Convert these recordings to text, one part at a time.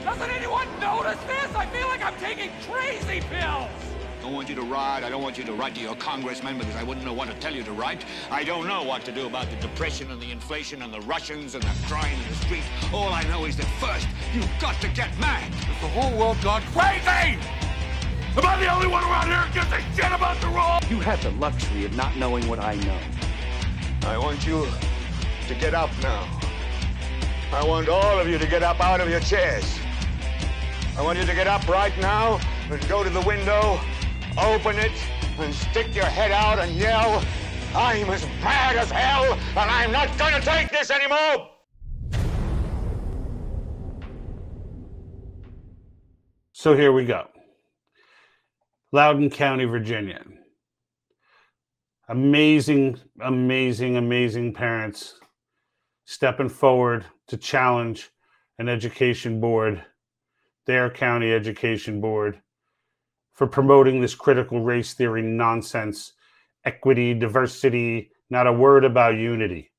Doesn't anyone notice this? I feel like I'm taking crazy pills. I don't want you to ride. I don't want you to write to your congressman because I wouldn't know what to tell you to write. I don't know what to do about the depression and the inflation and the Russians and the crime in the streets. All I know is that first, you've got to get mad. Has the whole world gone crazy? Am I the only one around here who gives a shit about the rules? You have the luxury of not knowing what I know. I want you to get up now. I want all of you to get up out of your chairs. I want you to get up right now and go to the window, open it, and stick your head out and yell, I'm as mad as hell, and I'm not going to take this anymore! So here we go. Loudoun County, Virginia. Amazing, amazing, amazing parents stepping forward to challenge an education board, their county education board, for promoting this critical race theory nonsense, equity, diversity, not a word about unity.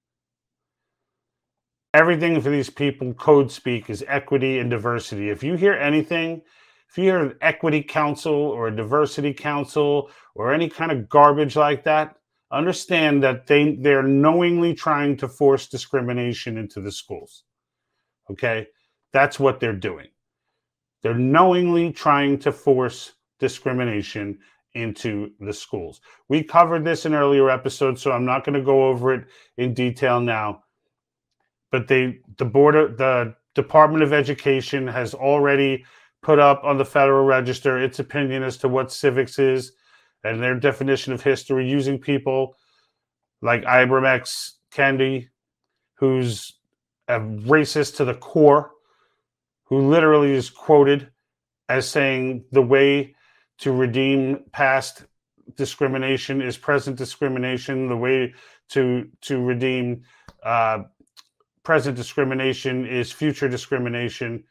Everything for these people, code speak, is equity and diversity. If you hear anything, if you hear an equity council or a diversity council or any kind of garbage like that, understand that they're knowingly trying to force discrimination into the schools. Okay? That's what they're doing. They're knowingly trying to force discrimination into the schools. We covered this in earlier episodes, so I'm not going to go over it in detail now. But the Department of Education has already put up on the Federal Register its opinion as to what civics is and their definition of history, using people like Ibram X. Kendi, who's a racist to the core, who literally is quoted as saying the way to redeem past discrimination is present discrimination. The way to redeem present discrimination is future discrimination.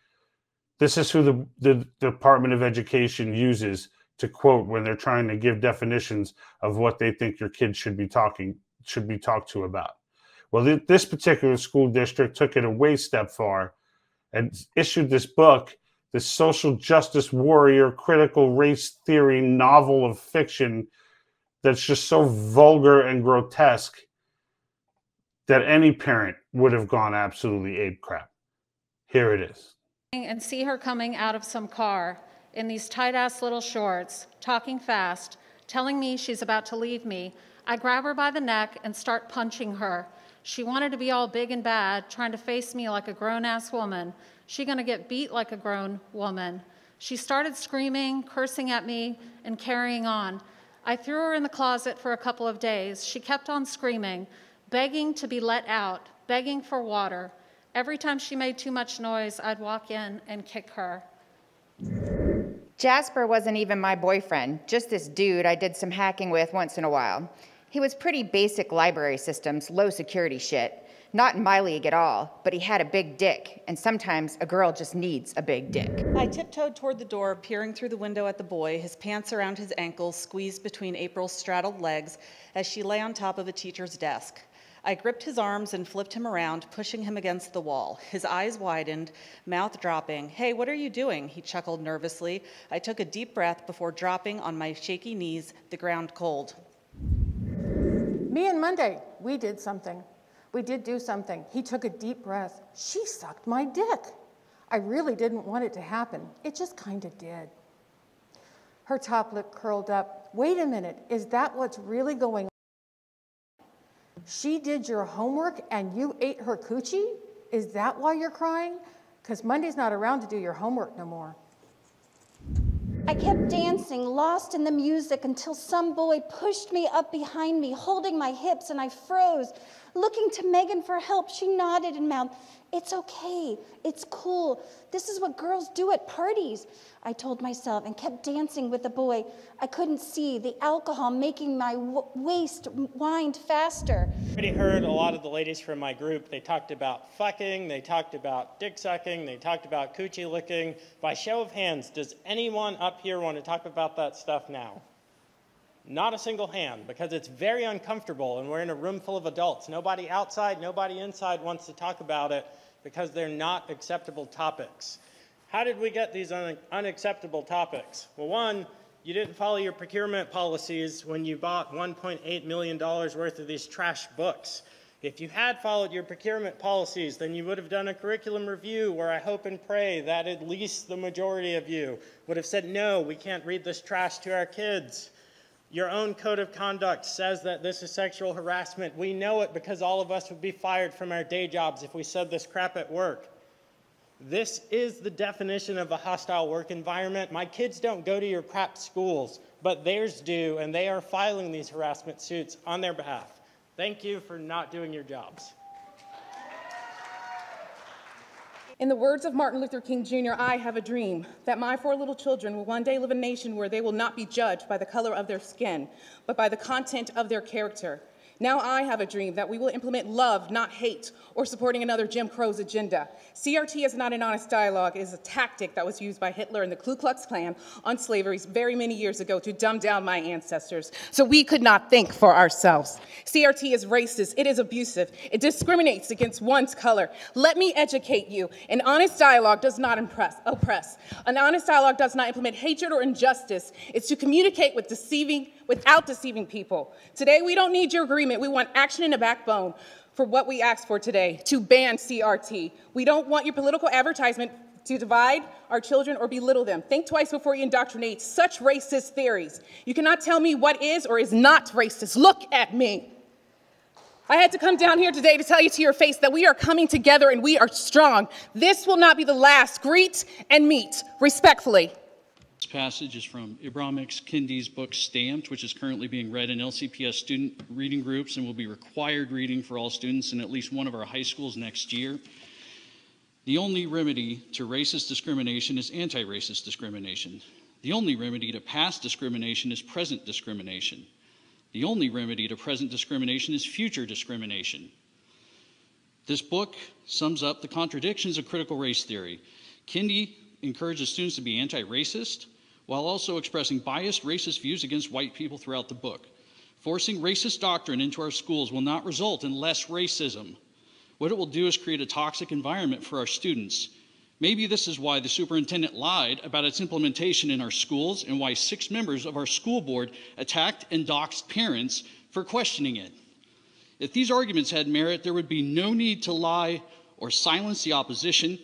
This is who the Department of Education uses to quote when they're trying to give definitions of what they think your kids should be talked to about. Well, this particular school district took it a way step far and issued this book, this social justice warrior critical race theory novel of fiction that's just so vulgar and grotesque that any parent would have gone absolutely ape crap. Here it is. And see her coming out of some car in these tight-ass little shorts, talking fast, telling me she's about to leave me. I grab her by the neck and start punching her. She wanted to be all big and bad, trying to face me like a grown-ass woman. She gonna get beat like a grown woman. She started screaming, cursing at me, and carrying on. I threw her in the closet for a couple of days. She kept on screaming, begging to be let out, begging for water. Every time she made too much noise, I'd walk in and kick her. Jasper wasn't even my boyfriend, just this dude I did some hacking with once in a while. He was pretty basic library systems, low security shit. Not in my league at all, but he had a big dick, and sometimes a girl just needs a big dick. I tiptoed toward the door, peering through the window at the boy, his pants around his ankles, squeezed between April's straddled legs as she lay on top of a teacher's desk. I gripped his arms and flipped him around, pushing him against the wall. His eyes widened, mouth dropping. Hey, what are you doing? He chuckled nervously. I took a deep breath before dropping on my shaky knees, the ground cold. Me and Monday, we did something. We did do something. He took a deep breath. She sucked my dick. I really didn't want it to happen. It just kind of did. Her top lip curled up. Wait a minute, is that what's really going on? She did your homework and you ate her coochie? Is that why you're crying? Because Monday's not around to do your homework no more. I kept dancing, lost in the music, until some boy pushed me up behind me, holding my hips, and I froze. Looking to Megan for help, she nodded and mouthed, "It's okay, it's cool. This is what girls do at parties," I told myself, and kept dancing with the boy. I couldn't see, the alcohol making my waist wind faster. I already heard a lot of the ladies from my group. They talked about fucking, they talked about dick sucking, they talked about coochie licking. By show of hands, does anyone up here want to talk about that stuff now? Not a single hand, because it's very uncomfortable and we're in a room full of adults. Nobody outside, nobody inside wants to talk about it because they're not acceptable topics. How did we get these unacceptable topics? Well, one, you didn't follow your procurement policies when you bought $1.8 million worth of these trash books. If you had followed your procurement policies, then you would have done a curriculum review where I hope and pray that at least the majority of you would have said, no, we can't read this trash to our kids. Your own code of conduct says that this is sexual harassment. We know it because all of us would be fired from our day jobs if we said this crap at work. This is the definition of a hostile work environment. My kids don't go to your crap schools, but theirs do, and they are filing these harassment suits on their behalf. Thank you for not doing your jobs. In the words of Martin Luther King Jr., I have a dream that my 4 little children will one day live in a nation where they will not be judged by the color of their skin, but by the content of their character. Now I have a dream that we will implement love, not hate, or supporting another Jim Crow's agenda. CRT is not an honest dialogue. It is a tactic that was used by Hitler and the Ku Klux Klan on slavery very many years ago to dumb down my ancestors, so we could not think for ourselves. CRT is racist. It is abusive. It discriminates against one's color. Let me educate you. An honest dialogue does not oppress. An honest dialogue does not implement hatred or injustice. It's to communicate without deceiving people. Today, we don't need your agreement. We want action and a backbone for what we asked for today, to ban CRT. We don't want your political advertisement to divide our children or belittle them. Think twice before you indoctrinate such racist theories. You cannot tell me what is or is not racist. Look at me. I had to come down here today to tell you to your face that we are coming together and we are strong. This will not be the last. Greet and meet respectfully. This passage is from Ibram X. Kendi's book Stamped, which is currently being read in LCPS student reading groups and will be required reading for all students in at least one of our high schools next year. The only remedy to racist discrimination is anti-racist discrimination. The only remedy to past discrimination is present discrimination. The only remedy to present discrimination is future discrimination. This book sums up the contradictions of critical race theory. Kendi encourages students to be anti-racist while also expressing biased racist views against white people throughout the book. Forcing racist doctrine into our schools will not result in less racism. What it will do is create a toxic environment for our students. Maybe this is why the superintendent lied about its implementation in our schools and why 6 members of our school board attacked and doxed parents for questioning it. If these arguments had merit, there would be no need to lie or silence the opposition.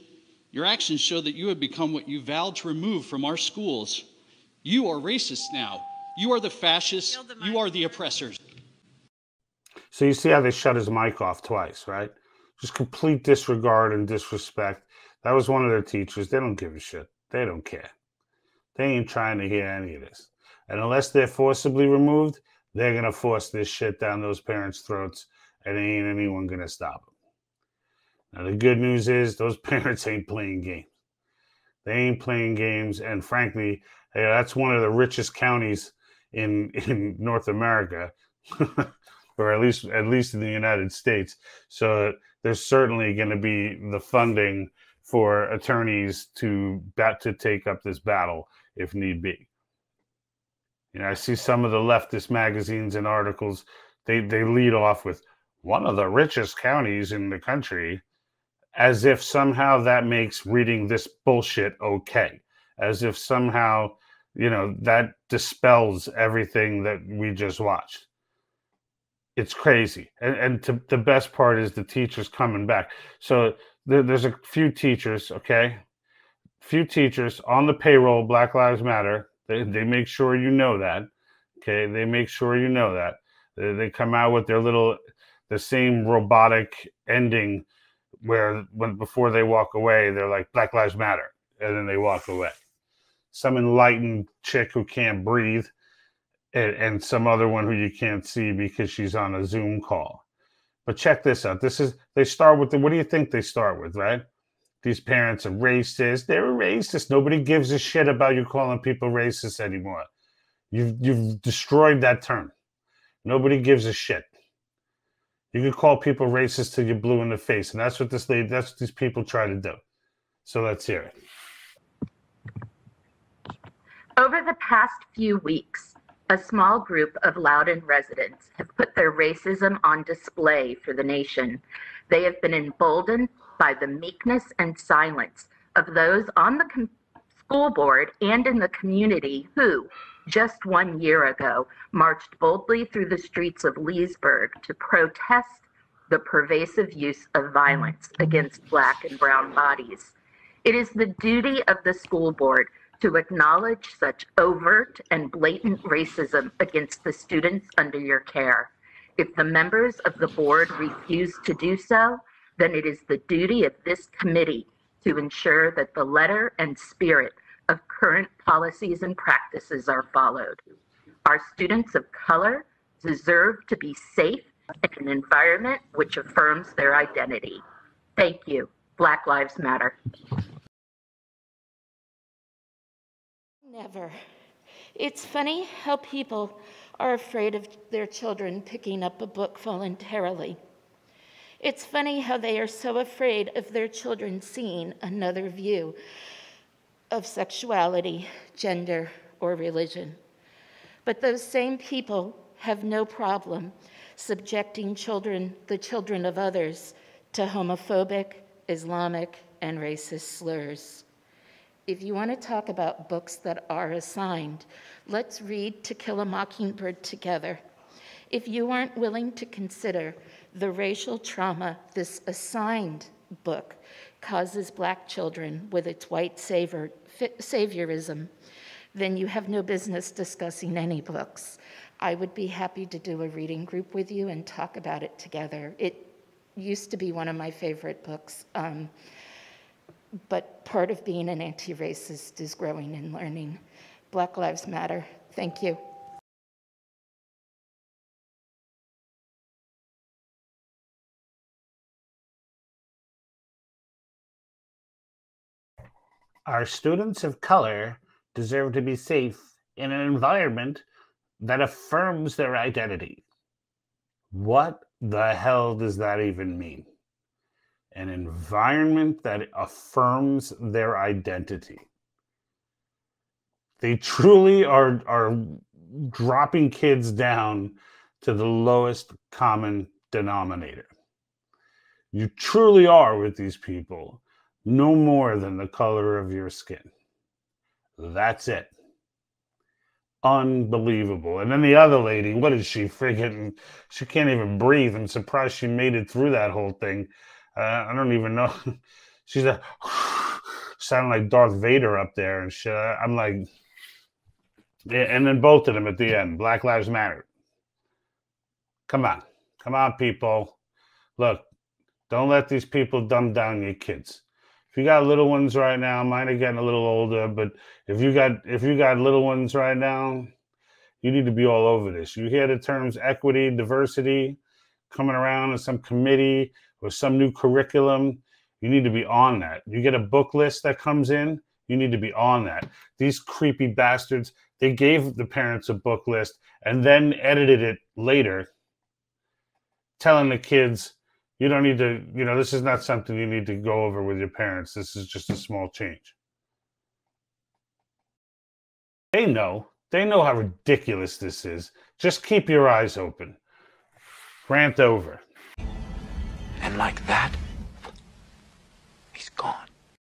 Your actions show that you have become what you vowed to remove from our schools. You are racist now. You are the fascists. You are the oppressors. So you see how they shut his mic off twice, right? Just complete disregard and disrespect. That was one of their teachers. They don't give a shit. They don't care. They ain't trying to hear any of this. And unless they're forcibly removed, they're going to force this shit down those parents' throats, and ain't anyone going to stop them. Now, the good news is those parents ain't playing games. They ain't playing games, and frankly, that's one of the richest counties in North America, or at least in the United States. So there's certainly going to be the funding for attorneys to take up this battle if need be. You know, I see some of the leftist magazines and articles, they lead off with one of the richest counties in the country, as if somehow that makes reading this bullshit okay. As if somehow, you know, that dispels everything that we just watched. It's crazy. And the best part is the teachers coming back. So there's a few teachers, okay? Few teachers on the payroll, Black Lives Matter. They make sure you know that, okay? They make sure you know that. They come out with the same robotic ending where before they walk away, they're like, Black Lives Matter. And then they walk away. Some enlightened chick who can't breathe and some other one who you can't see because she's on a Zoom call. But check this out. They start with what do you think they start with, right? These parents are racist. They're racist. Nobody gives a shit about you calling people racist anymore. You've destroyed that term. Nobody gives a shit. You can call people racist till you're blue in the face, and that's what these people try to do. So let's hear it. Over the past few weeks, a small group of Loudoun residents have put their racism on display for the nation. They have been emboldened by the meekness and silence of those on the school board and in the community who, just 1 year ago, marched boldly through the streets of Leesburg to protest the pervasive use of violence against Black and brown bodies. It is the duty of the school board to acknowledge such overt and blatant racism against the students under your care. If the members of the board refuse to do so, then it is the duty of this committee to ensure that the letter and spirit of current policies and practices are followed. Our students of color deserve to be safe in an environment which affirms their identity. Thank you. Black Lives Matter. Never. It's funny how people are afraid of their children picking up a book voluntarily. It's funny how they are so afraid of their children seeing another view of sexuality, gender, or religion. But those same people have no problem subjecting the children of others, to homophobic, Islamic, and racist slurs. If you want to talk about books that are assigned, let's read To Kill a Mockingbird together. If you aren't willing to consider the racial trauma this assigned book causes Black children with its white saviorism, then you have no business discussing any books. I would be happy to do a reading group with you and talk about it together. It used to be one of my favorite books, but part of being an anti-racist is growing and learning. Black Lives Matter. Thank you. Our students of color deserve to be safe in an environment that affirms their identity. What the hell does that even mean? An environment that affirms their identity. They truly are dropping kids down to the lowest common denominator. You truly are, with these people, no more than the color of your skin. That's it. Unbelievable. And then the other lady, what is she friggin'? She can't even breathe. I'm surprised she made it through that whole thing. I don't even know. She's sounding like Darth Vader up there and shit. I'm like, yeah, and then both of them at the end. Black Lives Matter. Come on. Come on, people. Look, don't let these people dumb down your kids. If you got little ones right now, mine are getting a little older, but if you got little ones right now, you need to be all over this. You hear the terms equity, diversity coming around in some committee or some new curriculum, you need to be on that. You get a book list that comes in, you need to be on that. These creepy bastards, they gave the parents a book list and then edited it later, telling the kids, you don't need to, this is not something you need to go over with your parents. This is just a small change. They know how ridiculous this is. Just keep your eyes open. Rant over. And like that,